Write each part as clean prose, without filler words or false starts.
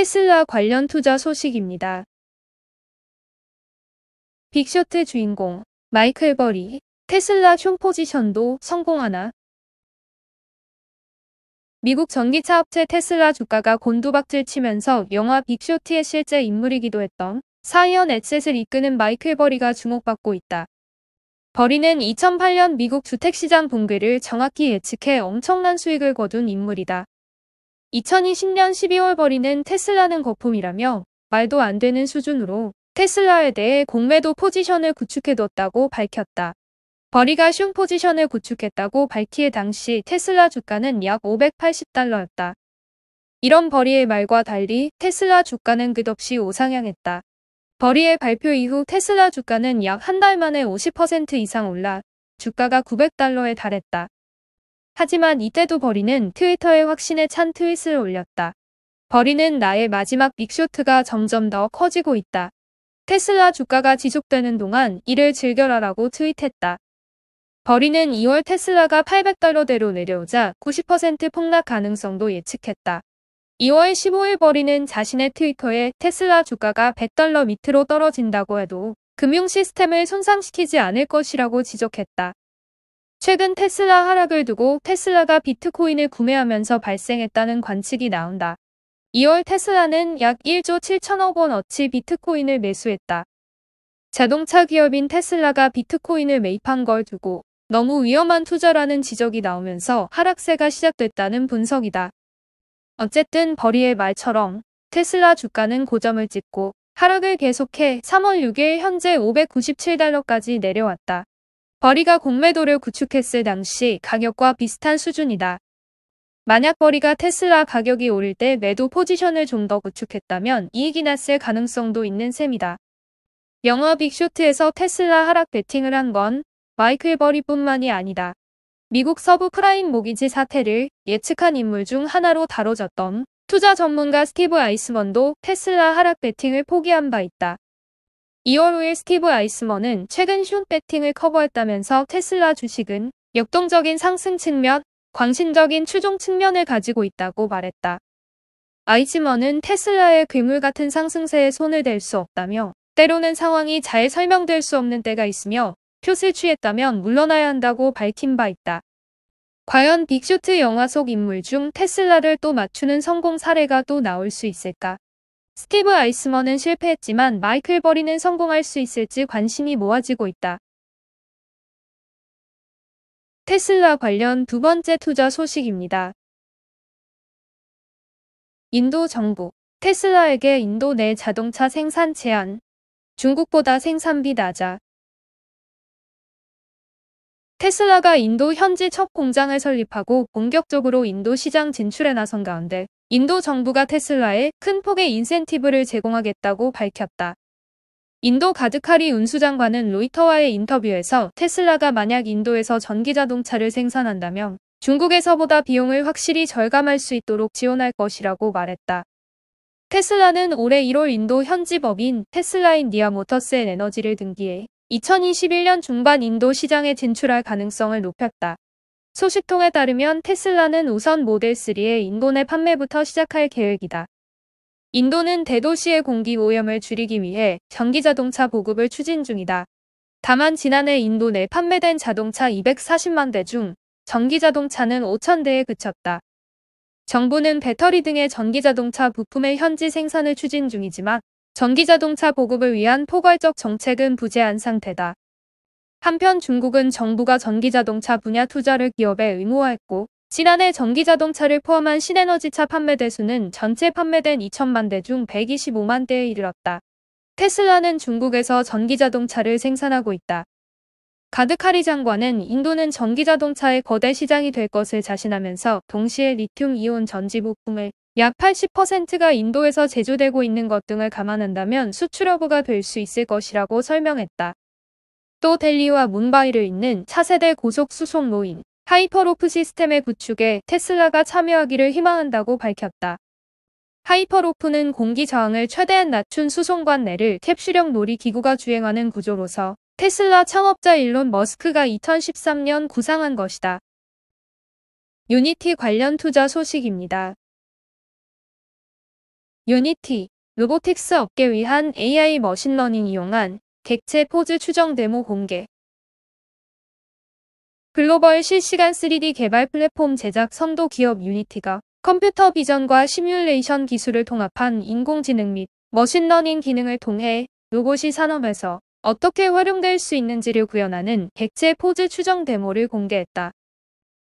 테슬라 관련 투자 소식입니다. 빅쇼트 주인공 마이클 버리, 테슬라 숏 포지션도 성공하나? 미국 전기차 업체 테슬라 주가가 곤두박질 치면서 영화 빅쇼트의 실제 인물이기도 했던 사이언 에셋을 이끄는 마이클 버리가 주목받고 있다. 버리는 2008년 미국 주택시장 붕괴를 정확히 예측해 엄청난 수익을 거둔 인물이다. 2020년 12월 버리는 테슬라는 거품이라며 말도 안 되는 수준으로 테슬라에 대해 공매도 포지션을 구축해뒀다고 밝혔다. 버리가 숏 포지션을 구축했다고 밝히에 당시 테슬라 주가는 약 $580였다. 이런 버리의 말과 달리 테슬라 주가는 끝없이 우상향했다. 버리의 발표 이후 테슬라 주가는 약 한 달 만에 50% 이상 올라 주가가 $900에 달했다. 하지만 이때도 버리는 트위터에 확신에 찬 트윗을 올렸다. 버리는 나의 마지막 빅쇼트가 점점 더 커지고 있다. 테슬라 주가가 지속되는 동안 이를 즐겨라라고 트윗했다. 버리는 2월 테슬라가 $800대로 내려오자 90% 폭락 가능성도 예측했다. 2월 15일 버리는 자신의 트위터에 테슬라 주가가 $100 밑으로 떨어진다고 해도 금융 시스템을 손상시키지 않을 것이라고 지적했다. 최근 테슬라 하락을 두고 테슬라가 비트코인을 구매하면서 발생했다는 관측이 나온다. 2월 테슬라는 약 1조 7천억 원어치 비트코인을 매수했다. 자동차 기업인 테슬라가 비트코인을 매입한 걸 두고 너무 위험한 투자라는 지적이 나오면서 하락세가 시작됐다는 분석이다. 어쨌든 버리의 말처럼 테슬라 주가는 고점을 찍고 하락을 계속해 3월 6일 현재 $597까지 내려왔다. 버리가 공매도를 구축했을 당시 가격과 비슷한 수준이다. 만약 버리가 테슬라 가격이 오를 때 매도 포지션을 좀 더 구축했다면 이익이 났을 가능성도 있는 셈이다. 영화 빅쇼트에서 테슬라 하락 베팅을 한 건 마이클 버리뿐만이 아니다. 미국 서부 프라임 모기지 사태를 예측한 인물 중 하나로 다뤄졌던 투자 전문가 스티브 아이스먼도 테슬라 하락 베팅을 포기한 바 있다. 2월 5일 스티브 아이스먼은 최근 숏 베팅을 커버했다면서 테슬라 주식은 역동적인 상승 측면, 광신적인 추종 측면을 가지고 있다고 말했다. 아이스먼은 테슬라의 괴물 같은 상승세에 손을 댈 수 없다며 때로는 상황이 잘 설명될 수 없는 때가 있으며 숏을 취했다면 물러나야 한다고 밝힌 바 있다. 과연 빅쇼트 영화 속 인물 중 테슬라를 또 맞추는 성공 사례가 또 나올 수 있을까? 스티브 아이스먼은 실패했지만 마이클 버리는 성공할 수 있을지 관심이 모아지고 있다. 테슬라 관련 두 번째 투자 소식입니다. 인도 정부, 테슬라에게 인도 내 자동차 생산 제한, 중국보다 생산비 낮아. 테슬라가 인도 현지 첫 공장을 설립하고 본격적으로 인도 시장 진출에 나선 가운데 인도 정부가 테슬라에 큰 폭의 인센티브를 제공하겠다고 밝혔다. 인도 가드카리 운수장관은 로이터와의 인터뷰에서 테슬라가 만약 인도에서 전기자동차를 생산한다면 중국에서보다 비용을 확실히 절감할 수 있도록 지원할 것이라고 말했다. 테슬라는 올해 1월 인도 현지 법인 테슬라 인디아 모터스의 에너지를 등기해 2021년 중반 인도 시장에 진출할 가능성을 높였다. 소식통에 따르면 테슬라는 우선 모델 3의 인도 내 판매부터 시작할 계획이다. 인도는 대도시의 공기 오염을 줄이기 위해 전기자동차 보급을 추진 중이다. 다만 지난해 인도 내 판매된 자동차 240만 대 중 전기자동차는 5,000대에 그쳤다. 정부는 배터리 등의 전기자동차 부품의 현지 생산을 추진 중이지만 전기자동차 보급을 위한 포괄적 정책은 부재한 상태다. 한편 중국은 정부가 전기자동차 분야 투자를 기업에 의무화했고 지난해 전기자동차를 포함한 신에너지차 판매 대수는 전체 판매된 2천만 대 중 125만 대에 이르렀다. 테슬라는 중국에서 전기자동차를 생산하고 있다. 가드카리 장관은 인도는 전기자동차의 거대 시장이 될 것을 자신하면서 동시에 리튬이온 전지 부품을 약 80%가 인도에서 제조되고 있는 것 등을 감안한다면 수출허브가 될 수 있을 것이라고 설명했다. 또 델리와 뭄바이를 잇는 차세대 고속 수송 로인 하이퍼로프 시스템의 구축에 테슬라가 참여하기를 희망한다고 밝혔다. 하이퍼로프는 공기 저항을 최대한 낮춘 수송관 내를 캡슐형 놀이기구가 주행하는 구조로서 테슬라 창업자 일론 머스크가 2013년 구상한 것이다. 유니티 관련 투자 소식입니다. 유니티, 로보틱스 업계 위한 AI 머신러닝 이용한 객체 포즈 추정 데모 공개. 글로벌 실시간 3D 개발 플랫폼 제작 선도 기업 유니티가 컴퓨터 비전과 시뮬레이션 기술을 통합한 인공지능 및 머신러닝 기능을 통해 로봇이 산업에서 어떻게 활용될 수 있는지를 구현하는 객체 포즈 추정 데모를 공개했다.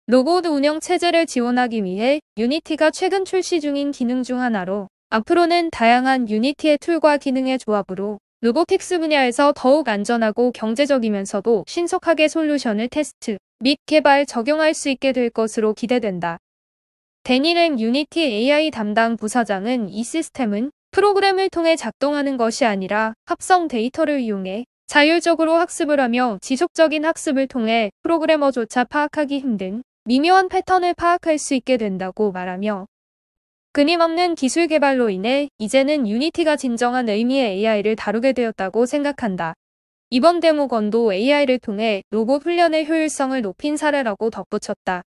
로봇 운영 체제를 지원하기 위해 유니티가 최근 출시 중인 기능 중 하나로, 앞으로는 다양한 유니티의 툴과 기능의 조합으로 로보틱스 분야에서 더욱 안전하고 경제적이면서도 신속하게 솔루션을 테스트 및 개발, 적용할 수 있게 될 것으로 기대된다. 데니랭 유니티 AI 담당 부사장은 이 시스템은 프로그램을 통해 작동하는 것이 아니라 합성 데이터를 이용해 자율적으로 학습을 하며 지속적인 학습을 통해 프로그래머조차 파악하기 힘든 미묘한 패턴을 파악할 수 있게 된다고 말하며, 끊임없는 기술 개발로 인해 이제는 유니티가 진정한 의미의 AI를 다루게 되었다고 생각한다. 이번 데모건도 AI를 통해 로봇 훈련의 효율성을 높인 사례라고 덧붙였다.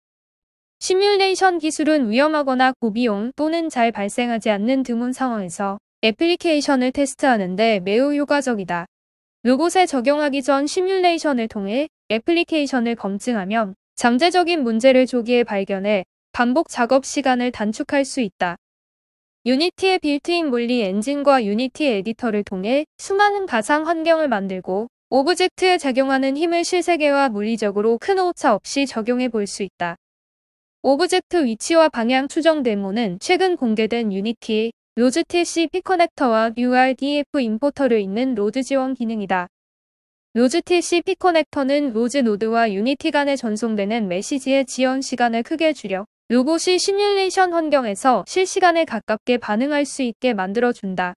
시뮬레이션 기술은 위험하거나 고비용 또는 잘 발생하지 않는 드문 상황에서 애플리케이션을 테스트하는 데 매우 효과적이다. 로봇에 적용하기 전 시뮬레이션을 통해 애플리케이션을 검증하면 잠재적인 문제를 조기에 발견해 반복 작업 시간을 단축할 수 있다. 유니티의 빌트인 물리 엔진과 유니티 에디터를 통해 수많은 가상 환경을 만들고 오브젝트에 작용하는 힘을 실세계와 물리적으로 큰 오차 없이 적용해 볼 수 있다. 오브젝트 위치와 방향 추정 데모는 최근 공개된 유니티의 로즈TC P-커넥터와 URDF 임포터를 잇는 로드 지원 기능이다. 로즈TC P-커넥터는 로즈 노드와 유니티 간에 전송되는 메시지의 지연 시간을 크게 줄여 로봇이 시뮬레이션 환경에서 실시간에 가깝게 반응할 수 있게 만들어준다.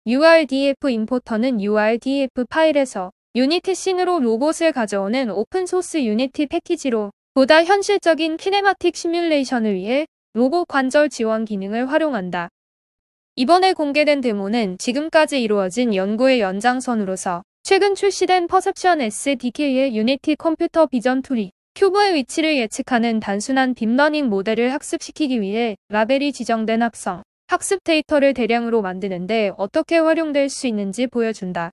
URDF 임포터는 URDF 파일에서 유니티 씬으로 로봇을 가져오는 오픈소스 유니티 패키지로 보다 현실적인 키네마틱 시뮬레이션을 위해 로봇 관절 지원 기능을 활용한다. 이번에 공개된 데모는 지금까지 이루어진 연구의 연장선으로서 최근 출시된 퍼셉션 SDK의 유니티 컴퓨터 비전 툴이 큐브의 위치를 예측하는 단순한 딥러닝 모델을 학습시키기 위해 라벨이 지정된 합성, 학습 데이터를 대량으로 만드는데 어떻게 활용될 수 있는지 보여준다.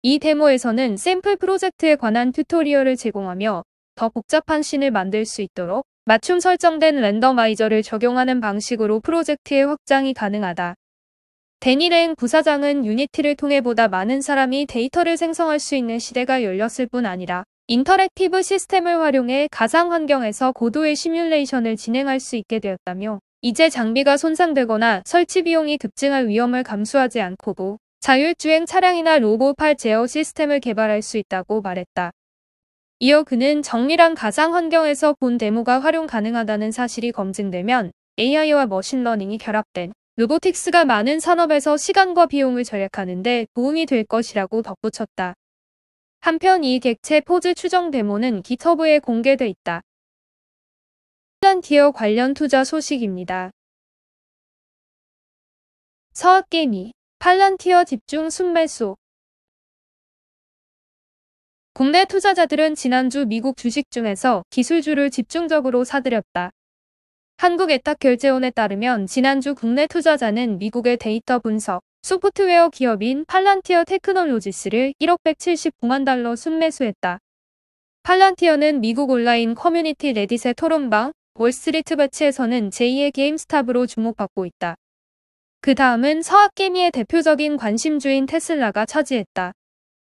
이 데모에서는 샘플 프로젝트에 관한 튜토리얼을 제공하며 더 복잡한 씬을 만들 수 있도록 맞춤 설정된 랜더마이저를 적용하는 방식으로 프로젝트의 확장이 가능하다. 데니랭 부사장은 유니티를 통해 보다 많은 사람이 데이터를 생성할 수 있는 시대가 열렸을 뿐 아니라 인터랙티브 시스템을 활용해 가상 환경에서 고도의 시뮬레이션을 진행할 수 있게 되었다며, 이제 장비가 손상되거나 설치 비용이 급증할 위험을 감수하지 않고도 자율주행 차량이나 로봇팔 제어 시스템을 개발할 수 있다고 말했다. 이어 그는 정밀한 가상 환경에서 본 데모가 활용 가능하다는 사실이 검증되면 AI와 머신러닝이 결합된 로보틱스가 많은 산업에서 시간과 비용을 절약하는 데 도움이 될 것이라고 덧붙였다. 한편 이 객체 포즈 추정 데모는 깃허브에 공개돼 있다. 팔란티어 관련 투자 소식입니다. 서학개미, 팔란티어 집중 순매수. 국내 투자자들은 지난주 미국 주식 중에서 기술주를 집중적으로 사들였다. 한국애탁결제원에 따르면 지난주 국내 투자자는 미국의 데이터 분석, 소프트웨어 기업인 팔란티어 테크놀로지스를 1억 179만 달러 순매수했다. 팔란티어는 미국 온라인 커뮤니티 레딧의 토론방, 월스트리트 배치에서는 제2의 게임스탑으로 주목받고 있다. 그 다음은 서학개미의 대표적인 관심주인 테슬라가 차지했다.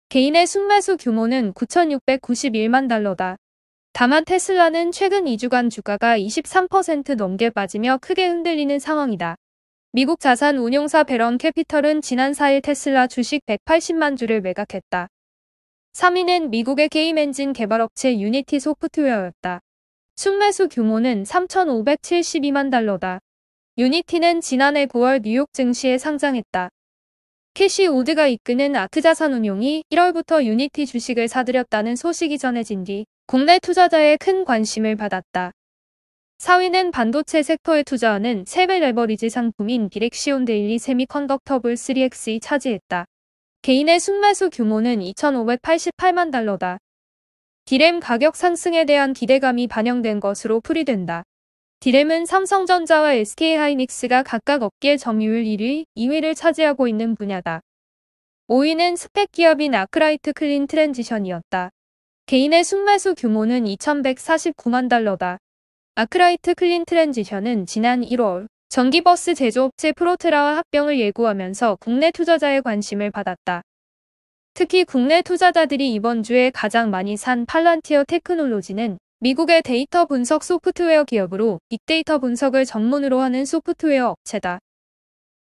개인의 순매수 규모는 9,691만 달러다. 다만 테슬라는 최근 2주간 주가가 23% 넘게 빠지며 크게 흔들리는 상황이다. 미국 자산 운용사 베런 캐피털은 지난 4일 테슬라 주식 180만 주를 매각했다. 3위는 미국의 게임 엔진 개발업체 유니티 소프트웨어였다. 순매수 규모는 3,572만 달러다. 유니티는 지난해 9월 뉴욕 증시에 상장했다. 캐시 우드가 이끄는 아크자산운용이 1월부터 유니티 주식을 사들였다는 소식이 전해진 뒤 국내 투자자의 큰 관심을 받았다. 4위는 반도체 섹터에 투자하는 세배 레버리지 상품인 디렉시온 데일리 세미컨덕터블 3X이 차지했다. 개인의 순매수 규모는 2,588만 달러다. 디램 가격 상승에 대한 기대감이 반영된 것으로 풀이된다. D램은 삼성전자와 SK하이닉스가 각각 업계 점유율 1위, 2위를 차지하고 있는 분야다. 5위는 스펙 기업인 아크라이트 클린 트랜지션이었다. 개인의 순매수 규모는 2,149만 달러다. 아크라이트 클린 트랜지션은 지난 1월 전기버스 제조업체 프로테라와 합병을 예고하면서 국내 투자자의 관심을 받았다. 특히 국내 투자자들이 이번 주에 가장 많이 산 팔란티어 테크놀로지는 미국의 데이터 분석 소프트웨어 기업으로 빅데이터 분석을 전문으로 하는 소프트웨어 업체다.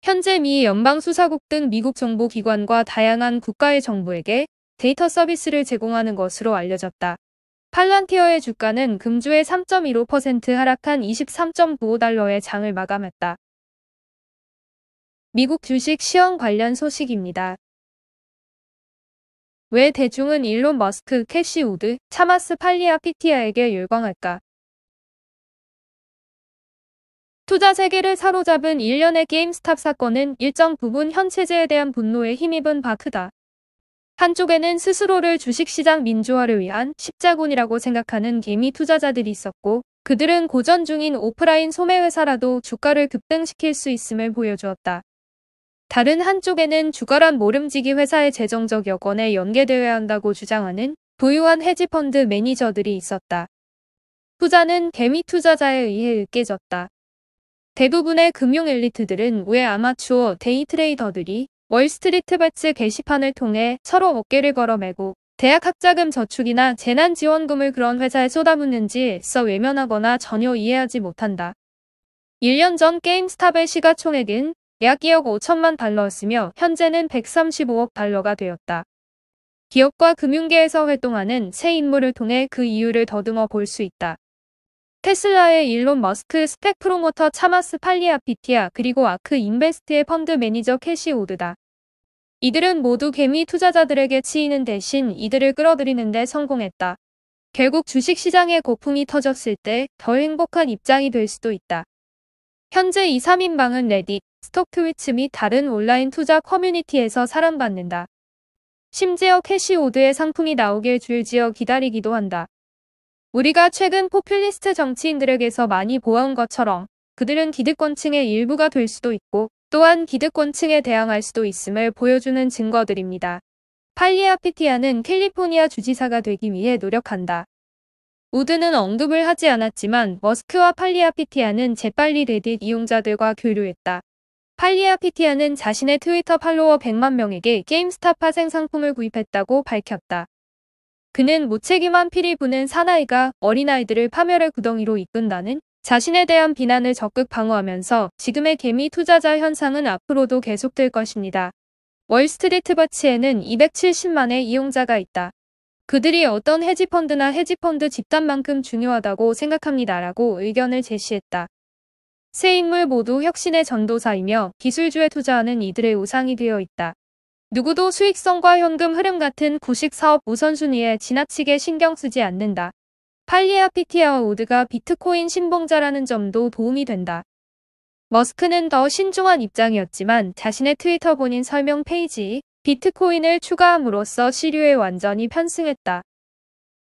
현재 미 연방수사국 등 미국 정보기관과 다양한 국가의 정부에게 데이터 서비스를 제공하는 것으로 알려졌다. 팔란티어의 주가는 금주에 3.15% 하락한 23.95달러의 장을 마감했다. 미국 주식 시황 관련 소식입니다. 왜 대중은 일론 머스크, 캐시 우드, 차마스 팔리아피티아에게 열광할까? 투자 세계를 사로잡은 일련의 게임스탑 사건은 일정 부분 현 체제에 대한 분노에 힘입은 바 크다. 한쪽에는 스스로를 주식시장 민주화를 위한 십자군이라고 생각하는 개미 투자자들이 있었고, 그들은 고전 중인 오프라인 소매회사라도 주가를 급등시킬 수 있음을 보여주었다. 다른 한쪽에는 주가란 모름지기 회사의 재정적 여건에 연계되어야 한다고 주장하는 부유한 헤지펀드 매니저들이 있었다. 투자는 개미 투자자에 의해 으깨졌다. 대부분의 금융 엘리트들은 왜 아마추어 데이트레이더들이 월스트리트 배츠 게시판을 통해 서로 어깨를 걸어매고 대학 학자금 저축이나 재난지원금을 그런 회사에 쏟아붓는지 애써 외면하거나 전혀 이해하지 못한다. 1년 전 게임스탑의 시가총액은 약 2억 5천만 달러였으며 현재는 135억 달러가 되었다. 기업과 금융계에서 활동하는 새 인물을 통해 그 이유를 더듬어 볼 수 있다. 테슬라의 일론 머스크, 스펙 프로모터 차마스 팔리아피티아, 그리고 아크 인베스트의 펀드 매니저 캐시 우드다. 이들은 모두 개미 투자자들에게 치이는 대신 이들을 끌어들이는 데 성공했다. 결국 주식시장에 거품이 터졌을 때 더 행복한 입장이 될 수도 있다. 현재 이 3인방은 레딧, 스톡트위치 및 다른 온라인 투자 커뮤니티에서 사랑받는다. 심지어 캐시 우드의 상품이 나오길 줄지어 기다리기도 한다. 우리가 최근 포퓰리스트 정치인들에게서 많이 보아온 것처럼 그들은 기득권층의 일부가 될 수도 있고 또한 기득권층에 대항할 수도 있음을 보여주는 증거들입니다. 팔리아피티아는 캘리포니아 주지사가 되기 위해 노력한다. 우드는 언급을 하지 않았지만 머스크와 팔리아피티아는 재빨리 레딧 이용자들과 교류했다. 팔리아피티아는 자신의 트위터 팔로워 100만 명에게 게임스탑 파생 상품을 구입했다고 밝혔다. 그는 무책임한 피리 부는 사나이가 어린아이들을 파멸의 구덩이로 이끈다는 자신에 대한 비난을 적극 방어하면서 지금의 개미 투자자 현상은 앞으로도 계속될 것입니다. 월스트리트 버치에는 270만의 이용자가 있다. 그들이 어떤 헤지펀드나 헤지펀드 집단만큼 중요하다고 생각합니다라고 의견을 제시했다. 세 인물 모두 혁신의 전도사이며 기술주에 투자하는 이들의 우상이 되어 있다. 누구도 수익성과 현금 흐름 같은 구식 사업 우선순위에 지나치게 신경 쓰지 않는다. 팔리아피티아와 우드가 비트코인 신봉자라는 점도 도움이 된다. 머스크는 더 신중한 입장이었지만 자신의 트위터 본인 설명 페이지에 비트코인을 추가함으로써 시류에 완전히 편승했다.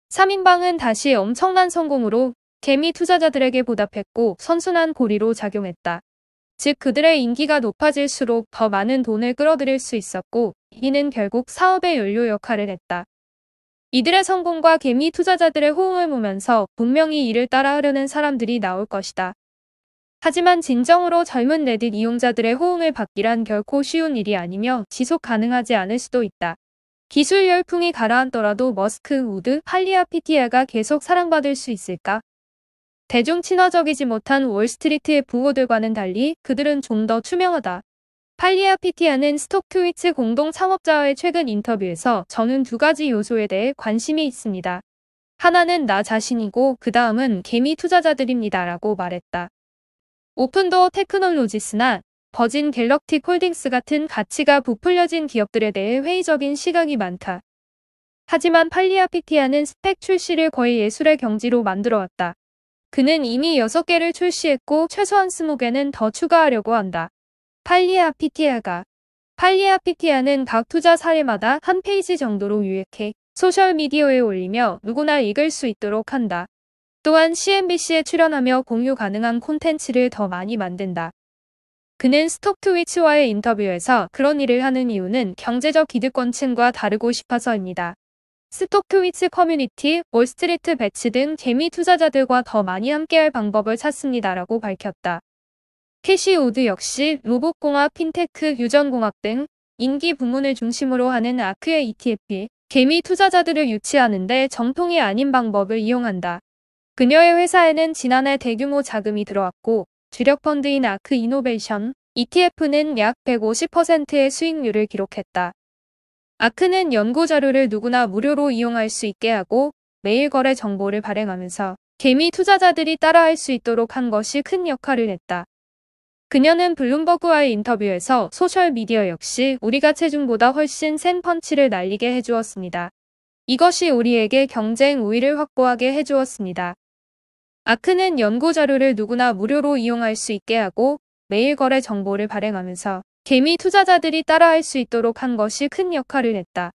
3인방은 다시 엄청난 성공으로 개미 투자자들에게 보답했고 선순환 고리로 작용했다. 즉 그들의 인기가 높아질수록 더 많은 돈을 끌어들일 수 있었고 이는 결국 사업의 연료 역할을 했다. 이들의 성공과 개미 투자자들의 호응을 보면서 분명히 이를 따라 하려는 사람들이 나올 것이다. 하지만 진정으로 젊은 레딧 이용자들의 호응을 받기란 결코 쉬운 일이 아니며 지속 가능하지 않을 수도 있다. 기술 열풍이 가라앉더라도 머스크, 우드, 팔리아피티아가 계속 사랑받을 수 있을까? 대중 친화적이지 못한 월스트리트의 부호들과는 달리 그들은 좀 더 투명하다. 팔리아피티아는 스톡트위치 공동 창업자와의 최근 인터뷰에서 저는 두 가지 요소에 대해 관심이 있습니다. 하나는 나 자신이고 그 다음은 개미 투자자들입니다. 라고 말했다. 오픈도어 테크놀로지스나 버진 갤럭틱 홀딩스 같은 가치가 부풀려진 기업들에 대해 회의적인 시각이 많다. 하지만 팔리아피티아는 스펙 출시를 거의 예술의 경지로 만들어왔다. 그는 이미 6개를 출시했고 최소한 20개는 더 추가하려고 한다. 팔리아피티아는 각 투자 사례마다 한 페이지 정도로 요약해 소셜미디어에 올리며 누구나 읽을 수 있도록 한다. 또한 CNBC에 출연하며 공유 가능한 콘텐츠를 더 많이 만든다. 그는 스톡트위치와의 인터뷰에서 그런 일을 하는 이유는 경제적 기득권층과 다르고 싶어서입니다. 스톡트위치 커뮤니티, 월스트리트 배치 등 개미 투자자들과 더 많이 함께할 방법을 찾습니다라고 밝혔다. 캐시 우드 역시 로봇공학, 핀테크, 유전공학 등 인기 부문을 중심으로 하는 아크의 ETF, 개미 투자자들을 유치하는 데 정통이 아닌 방법을 이용한다. 그녀의 회사에는 지난해 대규모 자금이 들어왔고 주력 펀드인 아크 이노베이션, ETF는 약 150%의 수익률을 기록했다. 아크는 연구 자료를 누구나 무료로 이용할 수 있게 하고 매일 거래 정보를 발행하면서 개미 투자자들이 따라할 수 있도록 한 것이 큰 역할을 했다. 그녀는 블룸버그와의 인터뷰에서 소셜미디어 역시 우리가 체중보다 훨씬 센 펀치를 날리게 해주었습니다. 이것이 우리에게 경쟁 우위를 확보하게 해주었습니다. 아크는 연구 자료를 누구나 무료로 이용할 수 있게 하고 매일 거래 정보를 발행하면서 개미 투자자들이 따라할 수 있도록 한 것이 큰 역할을 했다.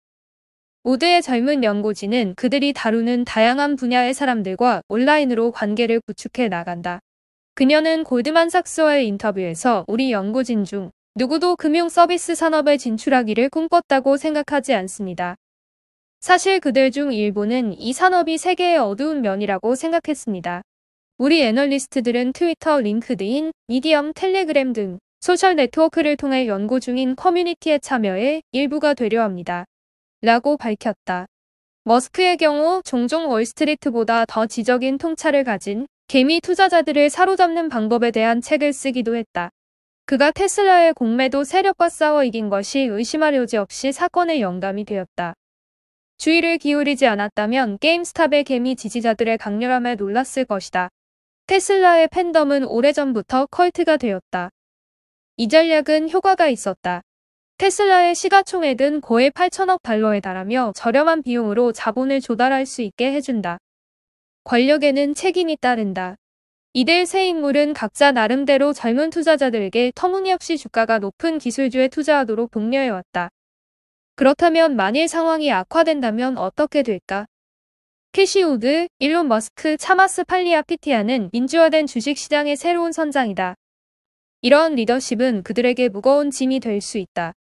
우드의 젊은 연구진은 그들이 다루는 다양한 분야의 사람들과 온라인으로 관계를 구축해 나간다. 그녀는 골드만삭스와의 인터뷰에서 우리 연구진 중 누구도 금융 서비스 산업에 진출하기를 꿈꿨다고 생각하지 않습니다. 사실 그들 중 일부는 이 산업이 세계의 어두운 면이라고 생각했습니다. 우리 애널리스트들은 트위터, 링크드인, 미디엄, 텔레그램 등 소셜 네트워크를 통해 연구 중인 커뮤니티에 참여해 일부가 되려 합니다. 라고 밝혔다. 머스크의 경우 종종 월스트리트보다 더 지적인 통찰을 가진 개미 투자자들을 사로잡는 방법에 대한 책을 쓰기도 했다. 그가 테슬라의 공매도 세력과 싸워 이긴 것이 의심할 여지 없이 사건의 영감이 되었다. 주의를 기울이지 않았다면 게임스탑의 개미 지지자들의 강렬함에 놀랐을 것이다. 테슬라의 팬덤은 오래전부터 컬트가 되었다. 이 전략은 효과가 있었다. 테슬라의 시가총액은 거의 8천억 달러에 달하며 저렴한 비용으로 자본을 조달할 수 있게 해준다. 권력에는 책임이 따른다. 이들 세 인물은 각자 나름대로 젊은 투자자들에게 터무니없이 주가가 높은 기술주에 투자하도록 독려해왔다. 그렇다면 만일 상황이 악화된다면 어떻게 될까? 캐시 우드, 일론 머스크, 차마스 팔리아피티아는 민주화된 주식시장의 새로운 선장이다. 이러한 리더십은 그들에게 무거운 짐이 될 수 있다.